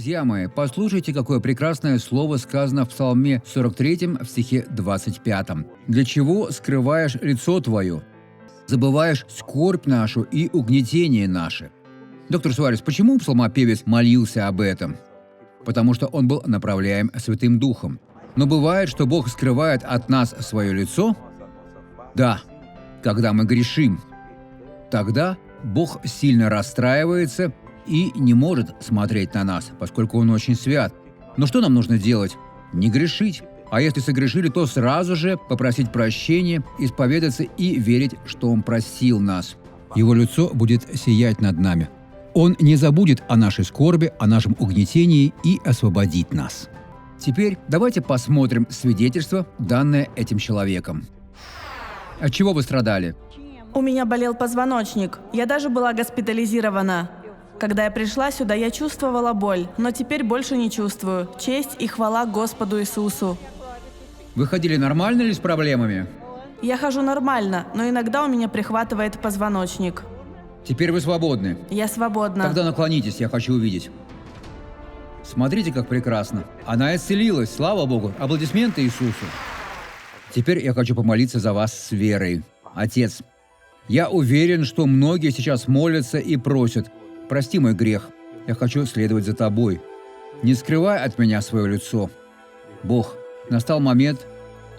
Друзья мои, послушайте, какое прекрасное слово сказано в Псалме 43 в стихе 25. «Для чего скрываешь лицо твое? Забываешь скорбь нашу и угнетение наше». Доктор Суарес, почему псалмопевец молился об этом? Потому что он был направляем Святым Духом. Но бывает, что Бог скрывает от нас свое лицо? Да, когда мы грешим. Тогда Бог сильно расстраивается и не может смотреть на нас, поскольку Он очень свят. Но что нам нужно делать? Не грешить. А если согрешили, то сразу же попросить прощения, исповедаться и верить, что Он простил нас. Его лицо будет сиять над нами. Он не забудет о нашей скорби, о нашем угнетении и освободит нас. Теперь давайте посмотрим свидетельство, данное этим человеком. От чего вы страдали? У меня болел позвоночник. Я даже была госпитализирована. Когда я пришла сюда, я чувствовала боль, но теперь больше не чувствую. Честь и хвала Господу Иисусу. Вы ходили нормально или с проблемами? Я хожу нормально, но иногда у меня прихватывает позвоночник. Теперь вы свободны. Я свободна. Тогда наклонитесь, я хочу увидеть. Смотрите, как прекрасно. Она исцелилась, слава Богу. Аплодисменты Иисусу. Теперь я хочу помолиться за вас с верой. Отец, я уверен, что многие сейчас молятся и просят: «Прости мой грех, я хочу следовать за Тобой. Не скрывай от меня свое лицо». Бог, настал момент,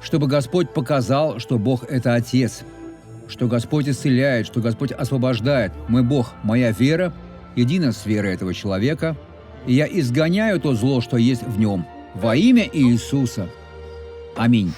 чтобы Господь показал, что Бог – это Отец, что Господь исцеляет, что Господь освобождает. Мой Бог, моя вера едина с верой этого человека, и я изгоняю то зло, что есть в нем, во имя Иисуса. Аминь.